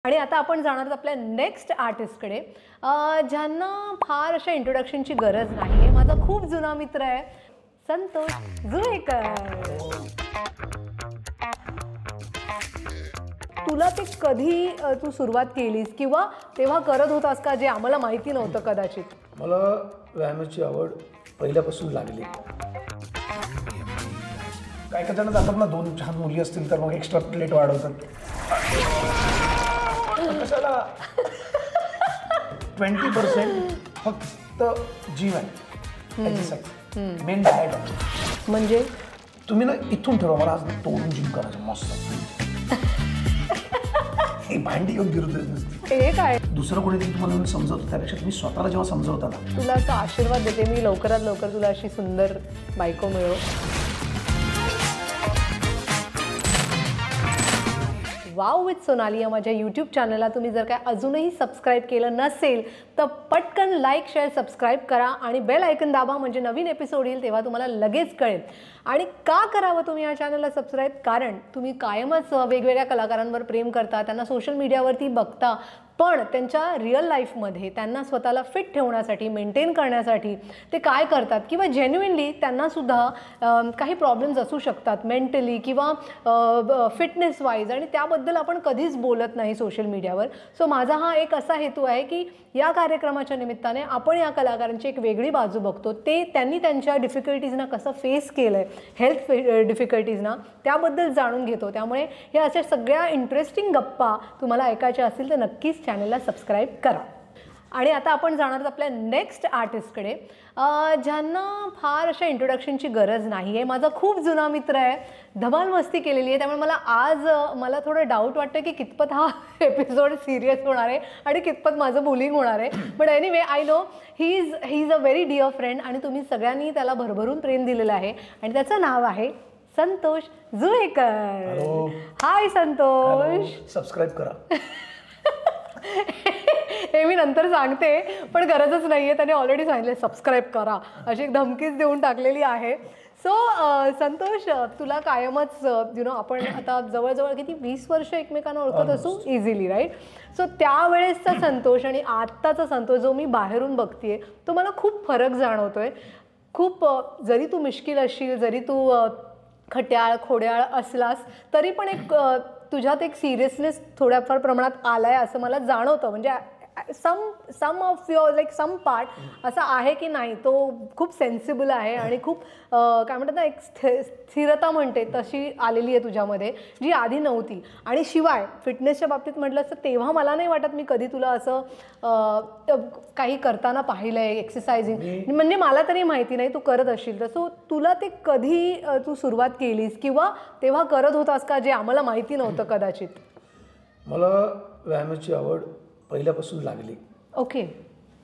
आणि आता आपण जाणार आहोत आपल्या नेक्स्ट आर्टिस्टकडे ज्यांना फार अशा इंट्रोडक्शनची गरज नाही आहे. माझा खूप जुना मित्र आहे संतोष जुळेकर. तुला ते कधी तू सुरुवात केलीस किंवा तेव्हा करत होतास का जे आम्हाला माहिती नव्हतं कदाचित? मला व्यायामाची आवड पहिल्यापासून लागली. काय काय जण जातात ना, 2 छान मुली असतील तर मग एक्स्ट्रा प्लेट वाढवतात. कशाला 20% फक्त जिम आहे, एक्सरसाइज, मेन डाएट आहे. म्हणजे तुम्ही ना इथून ठरवा मला आज तोडून जिम करायचं मस्त. हे भांडी येऊन गिरत नसते. हे काय दुसरं कोणीतरी तुम्हाला समजवतं त्यापेक्षा तुम्ही स्वतःला जेव्हा समजवता ना. तुला असा आशीर्वाद देते मी, लवकरात लवकर तुला अशी सुंदर बायको मिळो. वाव विथ सोनाली या माझ्या यूट्यूब चॅनलला तुम्ही जर काय अजूनही सबस्क्राईब केलं नसेल तर पटकन लाईक शेअर सबस्क्राईब करा आणि बेल आयकन दाबा, म्हणजे नवीन एपिसोड येईल तेव्हा तुम्हाला लगेच कळेल. आणि का करावं तुम्ही या चॅनलला सबस्क्राईब? कारण तुम्ही कायमच वेगवेगळ्या कलाकारांवर प्रेम करता, त्यांना सोशल मीडियावरती बघता, पण त्यांच्या रिअल लाईफमध्ये त्यांना स्वतःला फिट ठेवण्यासाठी, मेंटेन करण्यासाठी ते काय करतात किंवा जेन्युइनली त्यांनासुद्धा काही प्रॉब्लेम्स असू शकतात मेंटली किंवा फिटनेस वाईज, आणि त्याबद्दल आपण कधीच बोलत नाही सोशल मीडियावर. सो माझा हा एक असा हेतू आहे की या कार्यक्रमाच्या निमित्ताने आपण या कलाकारांची एक वेगळी बाजू बघतो, ते त्यांनी त्यांच्या डिफिकल्टीजना कसं फेस केलं आहे, हेल्थ डिफिकल्टीजना, त्याबद्दल जाणून घेतो. त्यामुळे हे अशा सगळ्या इंटरेस्टिंग गप्पा तुम्हाला ऐकायच्या असतील तर नक्कीच चॅनलला सबस्क्राईब करा. आणि आता आपण जाणार आहोत आपल्या नेक्स्ट आर्टिस्टकडे ज्यांना फार अशा इंट्रोडक्शनची गरज नाही आहे. माझा खूप जुना मित्र आहे, धमाल मस्ती केलेली आहे, त्यामुळे मला थोडं डाऊट वाटतं की कितपत हा एपिसोड सिरियस होणार आहे आणि कितपत माझं बुलिंग होणार आहे. But anyway I know he is a very dear friend आणि तुम्ही सगळ्यांनी त्याला भरभरून प्रेम दिलेलं आहे आणि त्याचं नाव आहे संतोष जुळेकर. हाय संतोष. सबस्क्राईब करा. हे मी नंतर सांगते पण गरजच नाही आहे, त्याने ऑलरेडी सांगितलं सबस्क्राईब करा, अशी एक धमकीच देऊन टाकलेली आहे. सो संतोष, तुला कायमच आपण आता जवळजवळ किती 20 वर्ष एकमेकांना ओळखत असू इझिली, राईट? सो त्यावेळेसचा संतोष आणि आत्ताचा संतोष जो मी बाहेरून बघतेय तो मला खूप फरक जाणवतोय. खूप जरी तू मिश्किल असशील, जरी तू खट्याळ खोड्याळ असलास तरी पण एक तुझ्यात एक सिरियसनेस थोड्याफार प्रमाणात आलाय असं मला जाणवतं. म्हणजे some of your like some part असा आहे की नाही, तो खूप सेन्सिबल आहे आणि खूप काय म्हणतात ना, एक स्थिरता म्हणते तशी आलेली आहे तुझ्यामध्ये, जी आधी नव्हती. आणि शिवाय फिटनेसच्या बाबतीत म्हटलं असतं तेव्हा मला नाही वाटत मी कधी तुला असं काही करताना पाहिलं आहे एक्सरसाइजिंग, म्हणजे मला तरी माहिती नाही तू करत असशील तर. सो तुला ते कधी तू सुरुवात केलीस किंवा तेव्हा करत होतास का जे आम्हाला माहिती नव्हतं कदाचित? मला व्यायामाची आवड पहिल्यापासून लागली. ओके.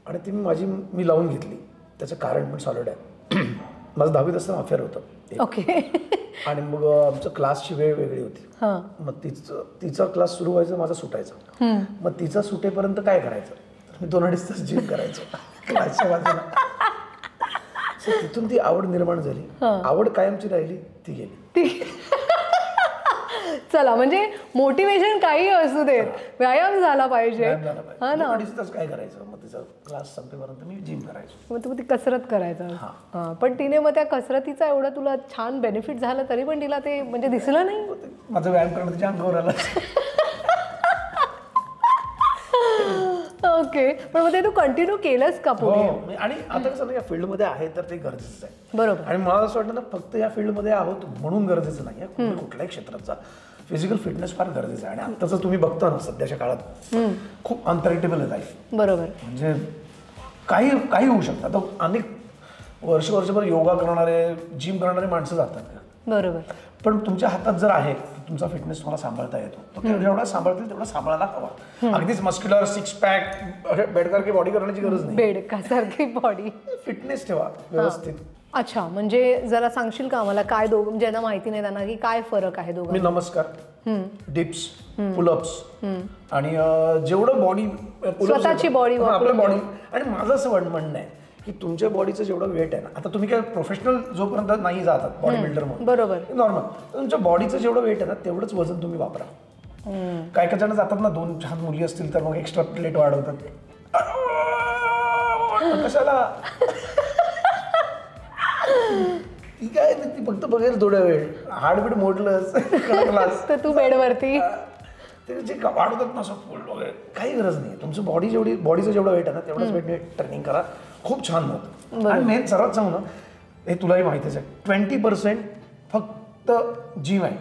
आणि ती मी लावून घेतली. त्याचं कारण पण सॉलिड आहे. माझं 10वीत असताना अफेअर होतं. ओके. आणि मग आमचं क्लासची वेळ वेगळी होती. मग तिचा क्लास सुरू व्हायचा, माझा सुटायचा. मग तिचा सुटेपर्यंत काय करायचं, तर मी 2-2.5 तास जिम करायचो क्लासच्या बाजूला. तिथून ती आवड निर्माण झाली. आवड कायमची राहिली, ती गेली. चला, म्हणजे मोटिवेशन काही असू देत, व्यायाम झाला पाहिजे. हा ना. 2.5 तास काय करायचं, मग तिचा क्लास संपेपर्यंत मी जिम करायचो. मग तू ती कसरत करायचं. पण तिने मग त्या कसरतीचा एवढं तुला छान बेनिफिट झालं तरी पण तिला ते म्हणजे दिसलं नाही. माझं व्यायाम करणं तिच्या अंगावर आलं. ओके. पण मग ते तू कंटिन्यू केलंस का पुढे? आणि आता कसं या फील्डमध्ये आहे तर ते गरजेचं आहे. बरोबर. आणि मला असं वाटतं ना, फक्त या फील्डमध्ये आहोत म्हणून गरजेचं नाही आहे. कुठल्याही क्षेत्राचा फिजिकल फिटनेस फार गरजेचं आहे. आणि आत्ताचं तुम्ही बघता ना, सध्याच्या काळात खूप अनप्रेडिक्टेबल आहे लाईफ. बरोबर. म्हणजे काही होऊ शकतं. आता अनेक वर्षभर योगा करणारे, जिम करणारे माणसं जातात. बरोबर. पण तुमच्या हातात जर आहे तुमचा फिटनेस तुम्हाला सांभाळता येतो, तर जेवढा सांभाळतील तेवढा सांभाळायला हवा. अगदीच मस्क्युलर 6 पॅक बेडसारखी बॉडी करण्याची गरज नाही. बेडकासारखी बॉडी. फिटनेस ठेवा व्यवस्थित. अच्छा, म्हणजे जरा सांगशील का आम्हाला काय ज्यांना माहिती नाही त्यांना की काय फरक आहे दोघांमध्ये? मी नमस्कार, डिप्स, पुलअप्स आणि जेवढं बॉडी स्वतःची बॉडी, आपल्या बॉडी. आणि माझं असं म्हणणं आहे की तुमच्या बॉडीचं जेवढं वेट आहे ना, आता तुम्ही काय प्रोफेशनल जोपर्यंत नाही जातात बॉडी बिल्डर म्हणून, बरोबर, नॉर्मल, तुमच्या बॉडीचं जेवढं वेट आहे ना तेवढंच वजन तुम्ही वापरा. काही काही जण जातात ना 2 छान मुली असतील तर मग एक्स्ट्रा प्लेट वाढवतात. कशाला ती काय ती फक्त बघेल थोड्या वेळ, हार्टबीट मोडलंस कळकलास तर तू बेडवरती ते जे वाढवतात ना असं फुल वगैरे काही गरज नाही. तुमचं बॉडीचं जेवढं वेट आहे ना तेवढंच वेट ट्रेनिंग करा, खूप छान होतं. आणि मेन सर्वात सांगू ना, हे तुलाही माहितीच आहे, 20% फक्त जिम आहे,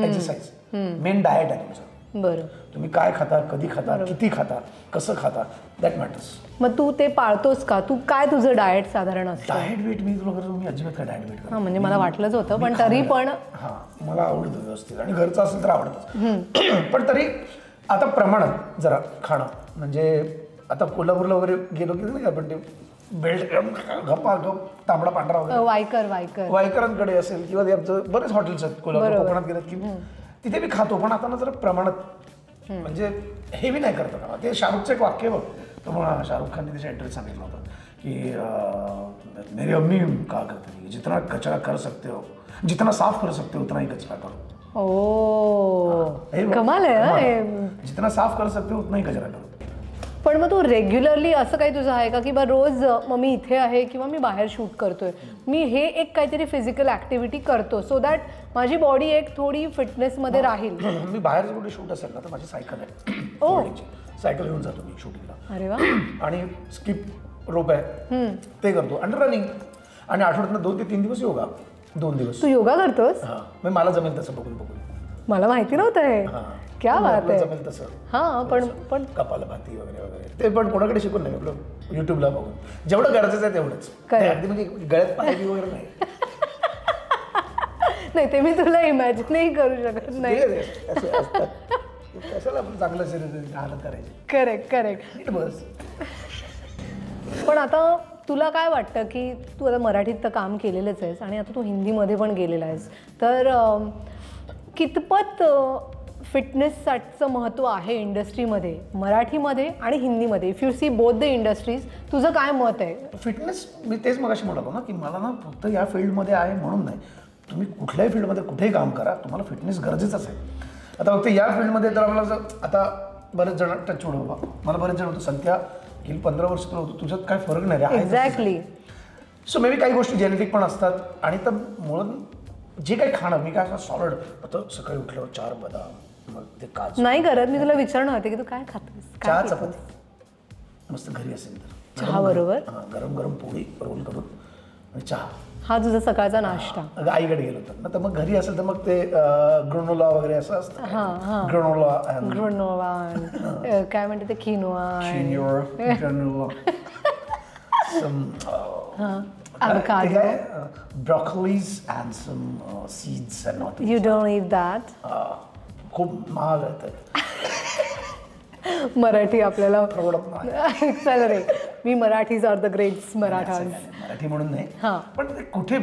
एक्सरसाइज, मेन डाएट आहे तुमचं. बरं. तुम्ही काय खाता, कधी खाता, किती खाता, कसं खाता, दॅट मॅटर्स. मग तू ते पाळतोस का? तू काय तुझं डाएट साधारण असतं? डाएट वेट मी तुला करतो, मी अजिबात काय डाएट वेट करतो. म्हणजे मला वाटलंच होतं, पण तरी पण मला आवडतं व्यवस्थित, आणि घरचं असेल तर आवडतच. पण तरी आता प्रमाणात जरा खाणं, म्हणजे आता कोल्हापूरला वगैरे गेलो की नाही आपण ते बेल्ट गप्पा तांबडा पांढरा वगैरे वायकरांकडे असेल किंवा ते आमचं बरेच हॉटेल्स आहेत कोल्हापूर कोकणात गेलेत की तिथे मी खातो. पण आता ना जरा प्रमाणात, म्हणजे हेवी नाही करतो का. ते शाहरुखचं एक वाक्य बघ, तो मला शाहरुख खानने त्याच्या इंटरव्ह्यूत सांगितलं होतं की मेरी अम्मी कहा करते थी, जितना कचरा कर सकते हो, जितना साफ कर सकते हो उतना ही कचरा करो. ओ कमाल आहे. जितना साफ कर सकते हो उतना ही कचरा करो. पण मग तू रेग्युलरली असं काही तुझं आहे का की बा रोज मग मी इथे आहे किंवा मी बाहेर शूट करतोय, मी हे एक काहीतरी फिजिकल ऍक्टिव्हिटी करतो सो दॅट माझी बॉडी एक थोडी फिटनेसमध्ये राहील? मी बाहेर कुठे शूट असेल ना तर माझी सायकल आहे, सायकल घेऊन जातो मी शूटिंगला. अरे वा. आणि स्किप रोप आहे ते करतो, आणि रनिंग, आणि आठवड्यातनं 2 ते 3 दिवस योगा. 2 दिवस. तू योगा करतोस? हां, मला जमेल तसं बघून बघून. मला माहिती नव्हतं हे. क्या बात आहे. जमेल तसं. हां, पण कपालभाती वगैरे वगैरे ते पण कोणाकडे शिकून नाही, आपलं युट्यूबला बघून जेवढं गरजेचं आहे तेवढंच. अगदी म्हणजे गळ्यात पाहिजे वगैरे नाही. नाही, ते मी तुला इमॅजिनही करू शकत नाही. कशाला आपण चांगलं शरीर हालत करायची. करेक्ट. बस. पण आता तुला काय वाटतं की तू आता मराठीत तर काम केलेलंच आहेस आणि आता तू हिंदीमध्ये पण गेलेला आहेस, तर कितपत फिटनेससाठीचं महत्त्व आहे इंडस्ट्रीमध्ये, मराठीमध्ये आणि हिंदीमध्ये? If you see both the industries, तुझं काय मत आहे? फिटनेस, मी तेच मगाशी म्हणालो ना की मला ना फक्त या फील्डमध्ये आहे म्हणून नाही, तुम्ही कुठल्याही फील्डमध्ये कुठेही काम करा, तुम्हाला फिटनेस गरजेचंच आहे. आता फक्त या फील्डमध्ये तर आपल्याला आता बरेच जण टच बाबा, मला बरेच जण होतं संध्या गेली 15 वर्ष तुला होतं, तुझ्यात काय फरक नाही रे. एक्झॅक्टली. सो मे बी काही गोष्टी जेनेटिक पण असतात, आणि तर मुळात जे काही खाणं, मी काय सॉलिड आता सकाळी उठल्यावर 4 बदाम, मग ते काजू नाही करत. मी तुला विचारणार होते की तू काय खातोस? 4 चपाती मस्त घरी असेल तर चहा बरोबर, गरम गरम पोळी रोल करून आणि चहा, हा तुझा सकाळचा नाश्ता. आईकडे गेलो तर ना, तर मग घरी असेल तर मग ते ग्रनोला वगैरे असं असतं. ग्रनोला काय म्हणते ते, quinoa, broccolis and some seeds and nuts. You don't eat that. खूप महाग आहे. मराठी आपल्याला परवडत नाही. चल रे, मी Marathis are the greats Marathas. Marathi म्हणून नाही, पण कुठे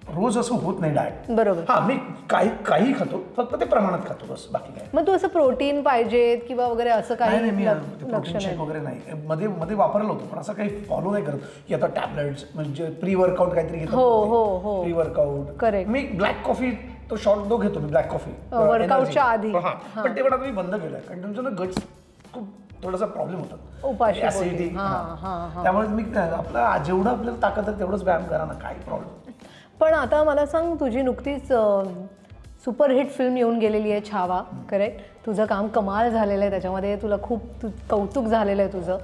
रोज असं होत नाही डाएट. बरोबर. हा, मी काही खातो, फक्त ते प्रमाणात खातो बस, बाकी काय. मग तू असं प्रोटीन पाहिजे किंवा वगैरे असं काही मी प्रोटीन शेक वगैरे नाही, मध्ये वापरलं होतं, पण असं काही फॉलो नाही करत की आता टॅबलेट्स म्हणजे प्री वर्कआउट काहीतरी घेतो. हो. Pre workout. करेक्ट. मी ब्लॅक कॉफी तो शॉर्ट घेतो, मी ब्लॅक कॉफी वर्कआउटच्या आधी. पण ते पण आता मी बंद केलंय, कारण तुमचं ना गट्स खूप थोडासा प्रॉब्लेम होतात, उपाशी. त्यामुळे मी आपला जेवढं आपल्याला ताकद आहे तेवढंच व्यायाम करा ना, काही प्रॉब्लेम. पण आता मला सांग, तुझी नुकतीच सुपरहिट फिल्म येऊन गेलेली आहे छावा, करेक्ट? तुझं काम कमाल झालेलं आहे त्याच्यामध्ये, तुला खूप कौतुक झालेलं आहे तुझं.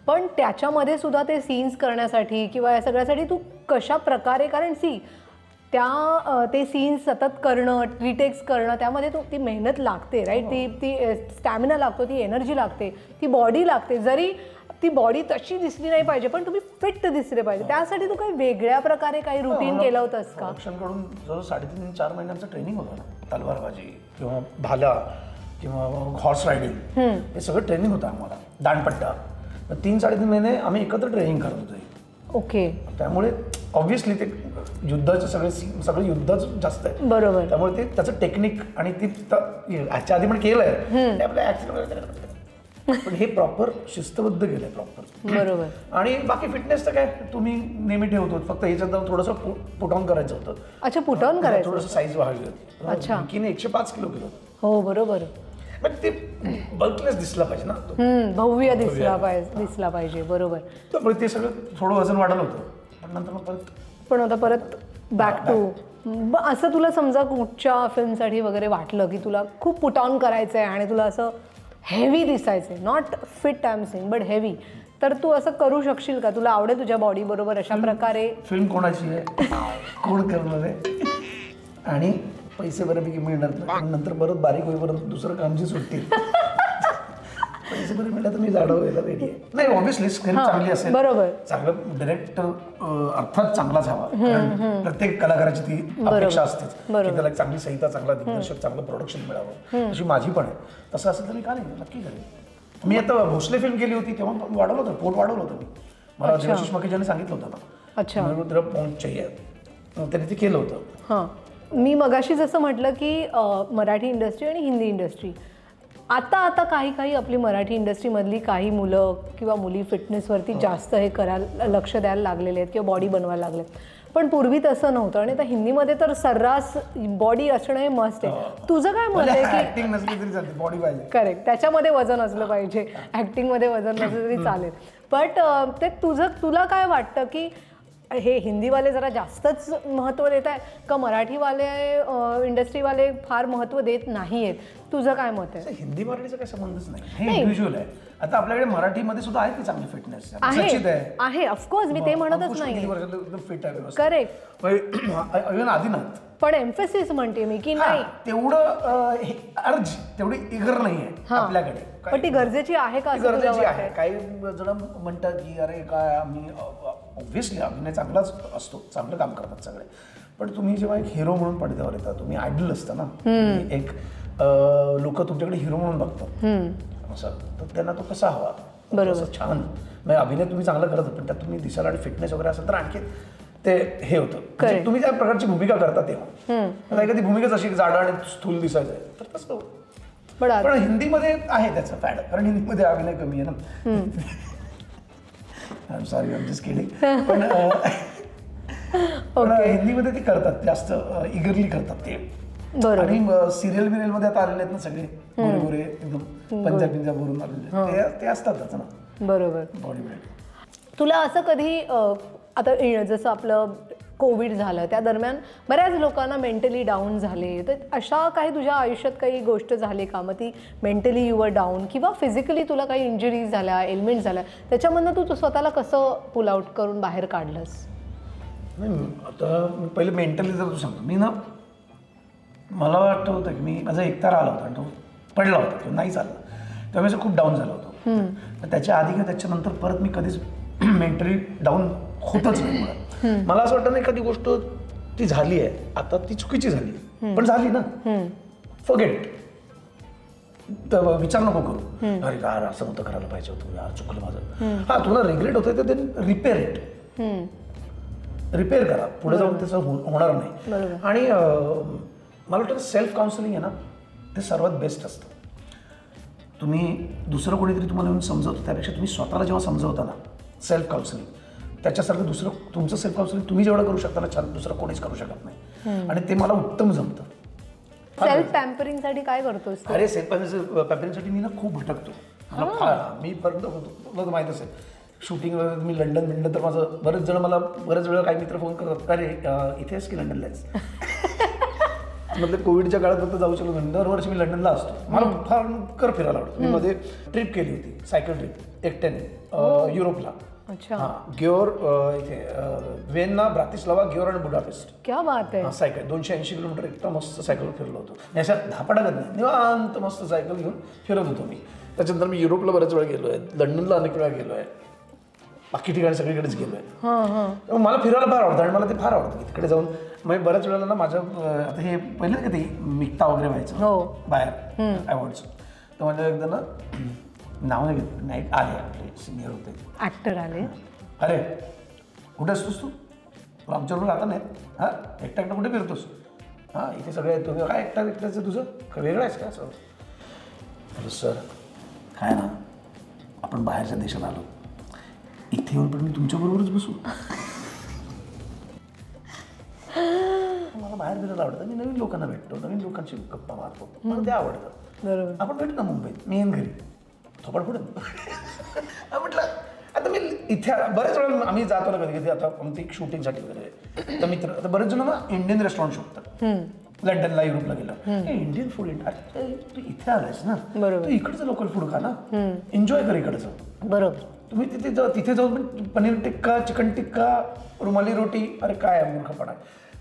पण त्याच्यामध्ये सुद्धा ते सीन्स करण्यासाठी किंवा या सगळ्यासाठी तू कशा प्रकारे, कारण ते सीन्स सतत करणं, रिटेक्स करणं, त्यामध्ये ती मेहनत लागते, राईट? ती स्टॅमिना लागतो, ती एनर्जी लागते, ती बॉडी लागते. जरी ती बॉडी तशी दिसली नाही पाहिजे, पण तुम्ही फिट दिसले पाहिजे, त्यासाठी तू काही वेगळ्या प्रकारे काही रुटीन केलं होतंस का? प्रोडक्शनकडून जवळ 3.5-4 महिन्यांचं ट्रेनिंग होतं ना, तलवारबाजी किंवा भाला किंवा हॉर्स रायडिंग, हे सगळं ट्रेनिंग होतं आम्हाला. दांडपट्टा 3-3.5 महिने आम्ही एकत्र ट्रेनिंग करत होतो. ओके. त्यामुळे ऑब्व्हियसली ते युद्धाचे सगळे युद्धच जास्त आहे. बरोबर. त्यामुळे ते त्याचं टेक्निक आणि ती ह्याच्या आधी पण केलंय ते आपल्या ऍक्सिडेंट, पण हे प्रॉपर शिस्तबद्ध केलंय प्रॉपर. बरोबर. आणि बाकी फिटनेस तर काय तुम्ही नेहमी ठेवतो, फक्त ह्याच्यात थोडंसं पुट ऑन करायचं होतं. अच्छा, पुट ऑन करायचं, थोडंसं साईज वाढली होती. अच्छा. की 105 किलो. हो बरोबर. ते बल्कलेस दिसला पाहिजे ना तो. भव्य दिसला पाहिजे. बरोबर. त्यामुळे ते सगळं थोडं वजन वाढलं होतं, पण नंतर मग पण आता परत बॅक टू असं तुला समजा कुठच्या फिल्मसाठी वगैरे वाटलं की तुला खूप पुट ऑन करायचं आहे आणि तुला असं हेवी दिसायचं आहे, not fit I am saying but heavy, तर तू असं करू शकशील का? तुला आवडेल तुझ्या बॉडी बरोबर अशा प्रकारे? फिल्म कोणाची आहे, कोण करणार आहे, आणि पैसे बऱ्यापैकी मिळणार नंतर परत बारीक होईपर्यंत दुसरं कामची सुट्टी. पैसे बरे मिळाले तर मी जाडं व्हायला रेडी आहे. नाही ऑब्व्हियसली स्क्रिप्ट चांगली असेल, बरोबर, चांगलं डायरेक्टर अर्थात चांगलाच हवा, प्रत्येक कलाकाराची ती अपेक्षा असतेच की त्याला एक चांगली संहिता, चांगला दिग्दर्शक, चांगलं प्रोडक्शन मिळावं. तशी माझी पण आहे. तसं असेल तर मी का नाही, नक्की करेन. मी आता भोसले फिल्म केली होती तेव्हा वाढवलं होतं, पोट वाढवलं होतं मी. मला देवाशिष मकेजाने सांगितलं होतं ना, अच्छा तेव्हा पोट चाहिए, त्यांनी ते केलं होतं. हां, मी मगाशी जसं म्हटलं की मराठी इंडस्ट्री आणि हिंदी इंडस्ट्री, आता काही आपली मराठी इंडस्ट्रीमधली काही मुलं किंवा मुली फिटनेसवरती जास्त हे करायला, लक्ष द्यायला लागलेले आहेत किंवा बॉडी बनवायला लागलेत. पण पूर्वी तसं नव्हतं आणि आता हिंदीमध्ये तर सर्रास बॉडी असणं हे मस्त आहे. तुझं काय मत आहे की ऍक्टिंग नसली तरी चालते, बॉडी पाहिजे. करेक्ट, त्याच्यामध्ये वजन असलं पाहिजे, ऍक्टिंगमध्ये वजन नसलं तरी चालेल. बट ते तुला काय वाटतं की हे हिंदीवाले जरा जास्तच महत्त्व देत आहे का मराठीवाले इंडस्ट्रीवाले फार महत्त्व देत नाही आहेत? तुझं काय मत आहे? हिंदी मराठीचा काही संबंधच नाही, हे इंडिव्हिज्युअल आहे. आता आपल्याकडे मराठीमध्ये सुद्धा आहे की चांगली फिटनेस आहे, ऑफकोर्स, मी ते म्हणतच नाही, फिट आहे, करेक्ट, इव्हन आदिनाथ. पण एम्फेसिस म्हणते मी की नाही तेवढं अर्ज, तेवढी इगर नाही आहे आपल्याकडे. पण ती गरजेची आहे का? गरजेची आहे. काही जण म्हणतात की अरे काय, आम्ही ऑब्व्हियसली अभिनय चांगलाच असतो, चांगलं काम करतात सगळे, पण तुम्ही जेव्हा एक हिरो म्हणून पडद्यावर येतात, तुम्ही आयडल असता ना, एक लोक तुमच्याकडे हिरो म्हणून बघतात असं, तर त्यांना तो कसा हवा, बरोबर, छान म्हणजे अभिनय तुम्ही चांगला करत, पण त्यात तुम्ही दिसायला आणि फिटनेस वगैरे असेल तर आणखी ते हे होतं. तुम्ही त्या प्रकारची भूमिका करता तेव्हा एखादी भूमिकाच अशी जाडं आणि स्थूल दिसायचं आहे तर तसं. पण हिंदीमध्ये आहे त्याचं फॅड, कारण हिंदीमध्ये अभिनय कमी आहे ना. I am sorry, I am just kidding. पण हिंदीमध्ये ते करतात, जास्त इगरली करतात ते. आणि सिरियल बिरियल मध्ये आता आलेले आहेत ना सगळे गोरे गोरे एकदम पंजाब वरून आलेले, ते असतातच ना. बरोबर. बॉडी. तुला असं कधी आता जसं आपलं कोविड झालं त्या दरम्यान बऱ्याच लोकांना मेंटली डाऊन झाले, तर अशा काही तुझ्या आयुष्यात काही गोष्ट झाली का, मग ती मेंटली युवर डाऊन किंवा फिजिकली तुला काही इंजुरीज झाल्या, एलिमेंट झाल्या, त्याच्यामधनं तू स्वतःला कसं पुल आउट करून बाहेर काढलंस? नाही, आता पहिले मेंटली जर तू सांगतो, मी ना, मला वाटतं होतं की मी माझा एकतारा आला होता आणि तो पडला होता किंवा नाही चालला, तेव्हा मी खूप डाऊन झालो होतो. त्याच्या आधी किंवा त्याच्यानंतर परत मी कधीच मेंटली डाऊन होतच नाही. मला असं वाटतं ना, एखादी गोष्ट ती झाली आहे आता, ती चुकीची झाली, पण झाली ना, फॉरगेट, विचार नको करू, अरे यार असं नव्हतं करायला पाहिजे होतं, यार चुकलं माझं. हा, तुला रिग्रेट होतंय तर देन रिपेअर इट, रिपेअर करा, पुढे जाऊन त्याचं होणार नाही. आणि मला वाटतं सेल्फ काउन्सिलिंग आहे ना, ते सर्वात बेस्ट असतं. तुम्ही दुसरं कोणीतरी तुम्हाला येऊन समजवतो त्यापेक्षा तुम्ही स्वतःला जेव्हा समजवता ना, सेल्फ काउन्सिलिंग, त्याच्यासारखं दुसरं तुमचं सेल्फ काउन्सिलिंग तुम्ही जेवढं करू शकता ना, छान दुसरं कोणीच करू शकत नाही. आणि ते मला उत्तम जमतं. सेल्फ पॅम्परिंगसाठी काय करतोस? अरे सेल्फ पॅम्परिंगसाठी मी ना खूप भटकतो. मी तुला माहीत असेल, शूटिंग मी लंडन तर माझं बरेच जण मला बरेच वेळा काही मित्र फोन करतात, अरे इथेच की लंडनलाच. मतलब कोविडच्या काळात फक्त जाऊ शकलो नाही, दरवर्षी मी लंडनला असतो. मला फार फिरायला आवडतं. मी मध्ये ट्रिप केली होती, सायकल ट्रिप एकट्याने युरोपला. अच्छा. ग्योर, इथे वेन्ना, ब्रातिस्लावा, ग्योर आणि बुडापेस्ट. क्या बात आहे. सायकल 280 किलोमीटर एकटा मस्त सायकल फिरलो होतो. अशा धापाटा करत नाही, निवांत मस्त सायकल घेऊन फिरत होतो मी. त्याच्यानंतर मी युरोपला बऱ्याच वेळा गेलो आहे, लंडनला अनेक वेळा गेलो आहे, बाकी ठिकाणी सगळीकडेच गेलो आहे. मला फिरायला फार आवडतं आणि मला ते फार आवडतं. तिकडे जाऊन मग बऱ्याच वेळेला ना, माझ्या आता हे पहिलं का ते मिक्ता वगैरे व्हायचं बाहेर अवॉर्ड्स, तर माझ्या एकदा ना, नाव नाही आले, आपले सिनियर होते, ऍक्टर आले, अरे कुठे असतोस तू आमच्याबरोबर आता नाही, हां एकटा कुठे फिरतोस, हां इथे सगळे आहेत, तुम्ही काय एकट्याचं तुझं वेगळं आहेस का असं. हॅलो सर, काय ना, आपण बाहेरच्या देशात आलो, इथे येऊन पण मी तुमच्याबरोबरच बसू. मला बाहेर फिरायला आवडतं, मी नवीन लोकांना भेटतो, नवीन लोकांची गप्पा मारतो, मला ते आवडतं. बरोबर. आपण भेटू ना मुंबईत, मी येईन घरी थोपड पुढे. म्हटलं आता मी इथे बऱ्याच वेळा आम्ही जातो ना कधी कधी, आता आमची शूटिंगसाठी वगैरे तर मित्र, आता बरेच जण ना इंडियन रेस्टॉरंट शोधतात. लंडनला, युरोपला गेलं, इंडियन फूड तू इथे आलायस ना, तू इकडचं लोकल फूड खा ना, एन्जॉय कर इकडचं. बरोबर. तुम्ही तिथे जाऊन पण पनीर टिक्का, चिकन टिक्का, रुमाली रोटी, अरे काय मूर्खपणा.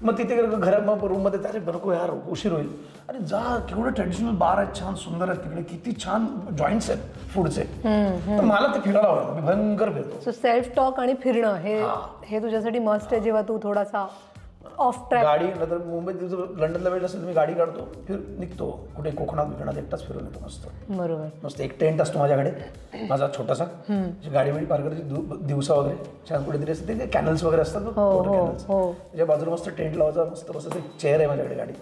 मग तिथे घरात मग रूममध्ये अरे बरं यार उशीर होईल, अरे जा, केवढं ट्रेडिशनल बार आहेत, छान सुंदर आहेत तिकडे, किती छान जॉईंट्स आहेत फूडचे. तर मला ते फिरायला आवडतं, मी भयंकर फिरतो. सो सेल्फ टॉक आणि फिरणं हे तुझ्यासाठी मस्ट आहे जेव्हा तू थोडासा ऑफ ट्रॅक. गाडी नंतर मुंबईत लंडनला वेळ असेल मी गाडी काढतो, निघतो कुठे कोकणात विकणात, एकटाच फिरून येतो मस्त. बरोबर. मस्त एक टेंट असतो माझ्याकडे माझा छोटासा, गाडी बिडी पार करायची दिवसा वगैरे, छान कुठेतरी असते ते कॅनल्स वगैरे असतात ना, कॅनल्स, त्याच्या बाजूला मस्त टेंट लावायचा, मस्त बस एक चेअर आहे माझ्याकडे गाडीत,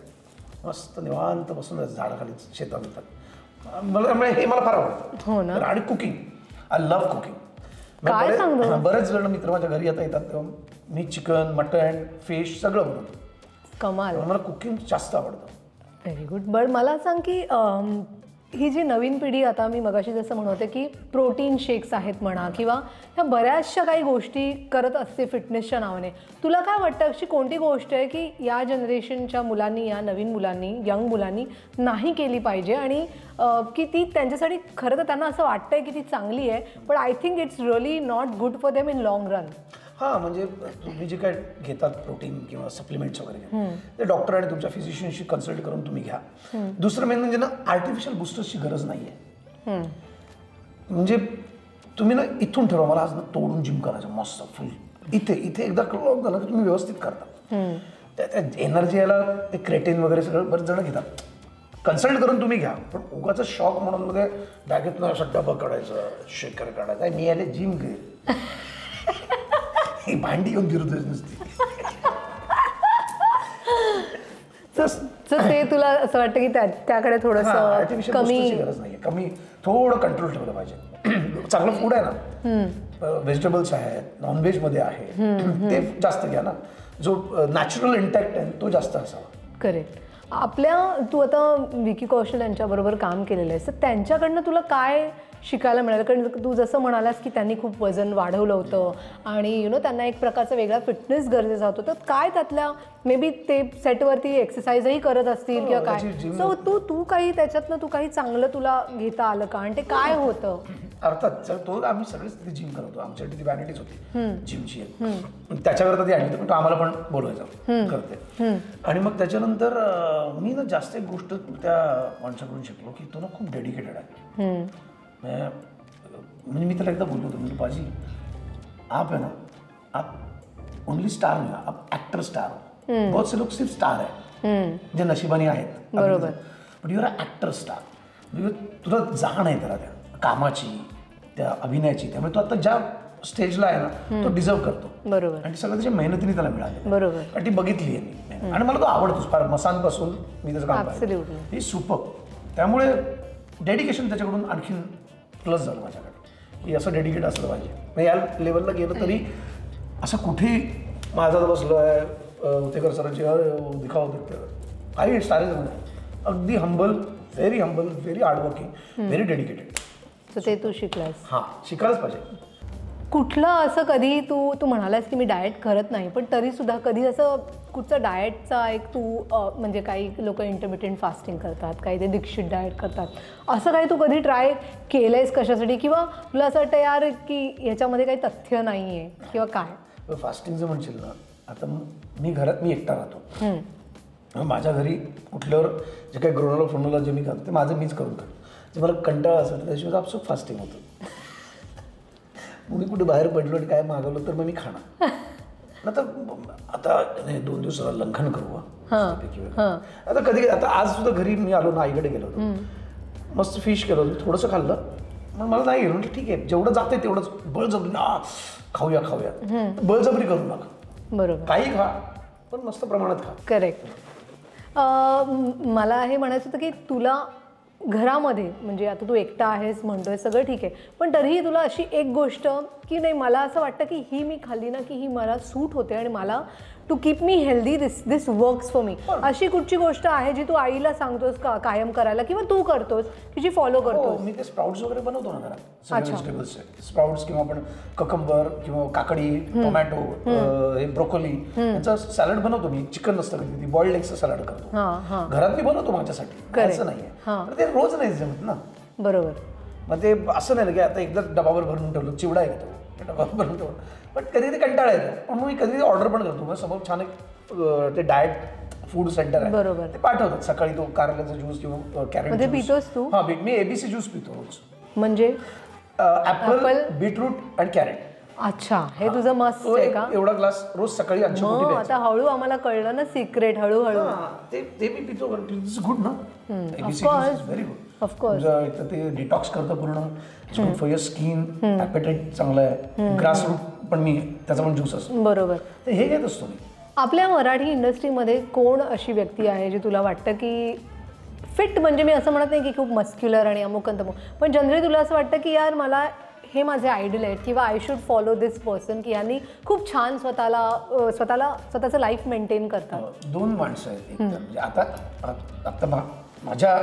मस्त निवांत बसून झाडाखाली शेतात येतात. हे मला फार आवडतं. आणि कुकिंग, आय लव्ह कुकिंग. बरेच जण मित्र माझ्या घरी येतात तेव्हा मी चिकन, मटन, फिश सगळं बनवतो. कमाल. मला कुकिंग जास्त आवडतं. Very good. बट मला सांग की ही जी नवीन पिढी, आता मी मगाशी जसं म्हणते की प्रोटीन शेक्स आहेत म्हणा, किंवा ह्या बऱ्याचशा काही गोष्टी करत असते फिटनेसच्या नावाने, तुला काय वाटतं अशी कोणती गोष्ट आहे की या जनरेशनच्या मुलांनी, या नवीन मुलांनी, यंग मुलांनी नाही केली पाहिजे, आणि की ती त्यांच्यासाठी खरं तर त्यांना असं वाटतंय की ती चांगली आहे, पण I think it's really not good for them in long run? हां, म्हणजे तुम्ही जे काय घेतात प्रोटीन किंवा सप्लिमेंट्स वगैरे, ते डॉक्टर आणि तुमच्या फिजिशियनशी कन्सल्ट करून तुम्ही घ्या. दुसरं मेन म्हणजे ना, आर्टिफिशियल बूस्टर्सची गरज नाही आहे. म्हणजे तुम्ही ना इथून ठरवा, मला आज ना तोडून जिम करायचं मस्त फुल, इथे एकदा क्लॉक झालं की तुम्ही व्यवस्थित करता. त्या एनर्जी यायला ते क्रेटिन वगैरे सगळं बरेच जण घेतात. कन्सल्ट करून तुम्ही घ्या, पण उगाच शॉक म्हणून मध्ये बॅगेतनं असं डबा काढायचं, शेकर काढायचं, मी यायला जिम घेईल, भांडी घेऊन फिरतोय नुसती. ते तुला असं वाटतं की त्याकडे थोडंसं कमी गरज नाहीये, कमी थोडं कंट्रोल ठेवलं पाहिजे. चांगलं फूड आहे ना, व्हेजिटेबल्स आहेत, नॉनव्हेजमध्ये आहे, ते जास्त घ्या ना. जो नॅचरल इंटॅक्ट आहे तो जास्त असावा. करेक्ट. तू आता विकी कौशल यांच्याबरोबर काम केलेलं आहे, तर त्यांच्याकडनं तुला काय शिकायला मिळालं? कारण तू जसं म्हणालास की त्यांनी खूप वजन वाढवलं होतं आणि त्यांना एक प्रकारचा वेगळा फिटनेस गरजेचा होता, तर काय त्यातल्या मे बी ते सेटवरती एक्सरसाइजही करत असतील किंवा काय, सो तू काही त्याच्यातनं तू काही चांगलं तुला घेता आलं का, आणि ते काय होतं? अर्थात तो आम्ही सगळेच तिथे जिम करतो, आमच्यासाठी ती व्हॅनिटीच होती जिमची, त्याच्याकरता ती आणली, पण तो आम्हाला पण बोलवायचा करते. आणि मग त्याच्यानंतर मी ना जास्त एक गोष्ट त्या माणसाकडून शिकलो की तो ना खूप डेडिकेटेड आहे. म्हणजे मी त्याला एकदा बोललो होतो, म्हणजे बाजी आप है ना, आप ओनली स्टार नहीं, आप एक्टर स्टार हो. बहुत से लोग सिर्फ स्टार आहे जे नशिबाने आहेत, बरोबर, पण यू आर ॲक्टर स्टार. तुला जाण आहे त्याला त्या कामाची, त्या अभिनयाची, त्यामुळे तो आता ज्या स्टेजला आहे ना तो डिझर्व करतो. बरोबर. आणि सगळं त्याच्या मेहनतीने त्याला मिळालं. बरोबर. आणि ती बघितली आहे मी, आणि मला तो आवडतोच फार. मसांपासून मी त्याचं काम पाहिजे, ही सुपर. त्यामुळे डेडिकेशन त्याच्याकडून आणखीन प्लस झालं माझ्याकडे, की असं डेडिकेट असलं पाहिजे. मग या लेवलला गेलं तरी असं कुठेही माझा बसलो आहे उतेकर सरांची दिखाव काही स्टारेच नाही, अगदी humble, very humble, very hardworking, very dedicated. तर ते तू शिकलास? हां, शिकायलाच पाहिजे. कुठलं असं कधी तू म्हणालास की मी डाएट करत नाही, पण तरीसुद्धा कधी असं कुठचं डाएटचा एक तू म्हणजे काही लोक इंटरमिटेंट फास्टिंग करतात, काही ते दीक्षित डाएट करतात, असं काही तू कधी ट्राय केलंयस कशासाठी, किंवा तुला असं वाटतं यार की ह्याच्यामध्ये काही तथ्य नाही आहे किंवा काय? फास्टिंगचं म्हणशील ना, आता मी घरात मी एकटा राहतो, माझ्या घरी कुठल्यावर जे काही ग्रोनोला फ्रोनोला जे मी करतो ते माझं मीच करून खातो. जे मला कंटाळा असेल त्याशिवाय आपसूक फास्टिंग होतं. मी कुठे बाहेर पडलो आणि काय मागवलं तर मग मी खाणार. आता 2 दिवसाला लंघन करू. आता कधी आता आज सुद्धा घरी मी आलो ना, आईकडे गेलो होतो, मस्त फिश केलं होतं, थोडंसं खाल्लं, मग मला नाही गेलं, म्हटलं ठीक आहे जेवढं जाते तेवढंच, बळजबरी खाऊया, बळजबरी करू नका. बरोबर. काही खा पण मस्त प्रमाणात खा. करेक्ट. मला हे म्हणायचं होतं की तुला घरामध्ये, म्हणजे आता तू एकटा आहेस म्हणतोय, सगळं ठीक आहे, पण तरीही तुला अशी एक गोष्ट की नाही मला असं वाटतं की ही मी खाल्ली ना की ही मला सूट होते आणि मला to keep me healthy, this works for me. अशी कुठची गोष्ट आहे जी तू आईला सांगतोस का कायम करायला किंवा तू करतोस की जी फॉलो करतोस? मी ते स्प्राउट्स वगैरे बनवतो ना घरात, सगळे व्हेजिटेबल्सचे स्प्राउट्स, किंवा आपण ककंबर किंवा काकडी, टोमॅटो, हे ब्रोकोली यांचं सॅलड बनवतो मी. चिकन नसतं कधी, बॉइल्ड एगचं सॅलड करतो घरात, मी बनवतो माझ्यासाठी, असं नाहीये. ते रोज नाही जमत ना. बरोबर. मग ते असं नाही की आता एकदा डबावर भरून ठेवलं, चिवडा आहे तो डबावर भरून ठेवलं, पण कधी ते कंटाळा येतो. पण मी कधी ऑर्डर पण करतो. मग समोर छान एक ते डाएट फूड सेंटर आहे, बरोबर, ते पाठवतात सकाळी तो कारल्याचा ज्यूस किंवा कॅरेट पितोस तू? हा, मी एबीसी ज्यूस पितो रोज. म्हणजे ऍपल, बीटरूट आणि कॅरेट. अच्छा, हे तुझं मस्त आहे का? एवढा ग्लास रोज सकाळी. आता हळू आम्हाला कळलं ना सिक्रेट, हळूहळू. ते मी पितो, इट्स गुड ना. ABC of course, very good. Of course. ते डिटॉक्स करतं पूर्ण, फॉर युअर स्किन, ॲपेटाईट चांगलं आहे. ग्रासरूट पण मी त्याचा पण ज्यूस असतो. बरोबर. हे घेत असतो मी. आपल्या मराठी इंडस्ट्रीमध्ये कोण अशी व्यक्ती आहे जी तुला वाटतं की फिट, म्हणजे मी असं म्हणत नाही की खूप मस्क्युलर आणि अमुक तमुक, पण जनरली तुला असं वाटतं की यार मला हे माझे आयडल आहेत किंवा I should follow this person, की यांनी खूप छान स्वतःचं लाईफ मेंटेन करतात? दोन माणसं आहेत एकदम, म्हणजे आता माझ्या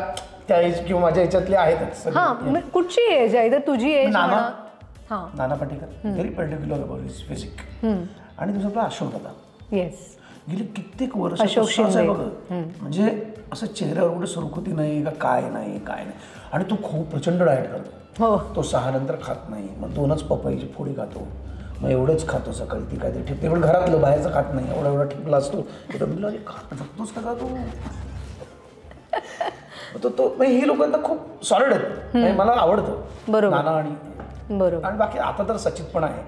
त्या एज किंवा माझ्या याच्यातले आहेतच. हां, कुठची एज आहे? तुझी age? Nana Patekar, very particular about his physique. आणि दुसरा आपला अशोक दादा. येस, गेले कित्येक वर्ष म्हणजे असं चेहऱ्यावर कुठे सुरकुती नाही का, काय नाही. आणि तो खूप प्रचंड डाएट करतो. तो 6 नंतर खात नाही, मग 2च पपईची फोडी खातो, मग एवढंच खातो सकाळी. ती काहीतरी ठिपते, पण घरातलं बाहेरचं खात नाही. एवढा ठिपला असतो. जगतोच का तू? तो ही लोकांना खूप सॉलिड आहेत, मला आवडतं. बरोबर. नाना आणि बाकी आता तर सचित पण आहे,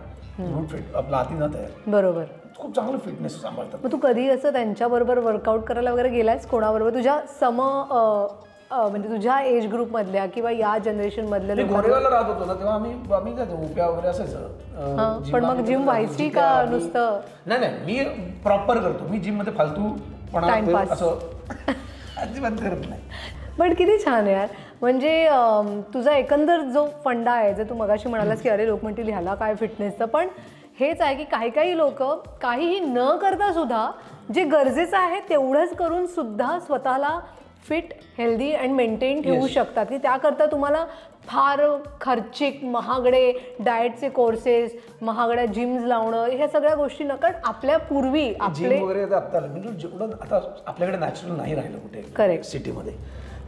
गुड फिट. आपला आदिनाथ आहे, बरोबर, खूप चांगलं फिटनेस सांभाळतात. मग तू कधी असं त्यांच्याबरोबर वर्कआउट करायला वगैरे गेलायस? कोणाबरोबर तुझ्या म्हणजे तुझ्या एज ग्रुप मधल्या किंवा या जनरेशन मधल्या? गोरेगावला राहत होतो ना, तेव्हा आम्ही जातो, उप्या वगैरे असायचं. पण मग जिम व्हायची का नुसतं? नाही, मी प्रॉपर करतो. मी जिम मध्ये फालतूपणा असं अजिबात करत नाही. पण किती छान यार. म्हणजे तुझा एकंदर जो फंडा आहे, जर तू मगाशी म्हणालास की अरे लोक म्हणतील ह्याला काय फिटनेसचं, पण हेच आहे की काही लोक काहीही न करता सुद्धा जे गरजेचं आहे तेवढंच करून सुद्धा स्वतःला फिट, हेल्दी अँड मेंटेन ठेवू शकतात. की त्याकरता तुम्हाला फार खर्चिक महागडे डाएटचे कोर्सेस, महागड्या जिम्स लावणं, ह्या सगळ्या गोष्टी न. कारण आपल्या पूर्वी आपले वगैरे आता आपल्याकडे नॅचरल नाही राहिलं कुठे. करेक्ट. सिटीमध्ये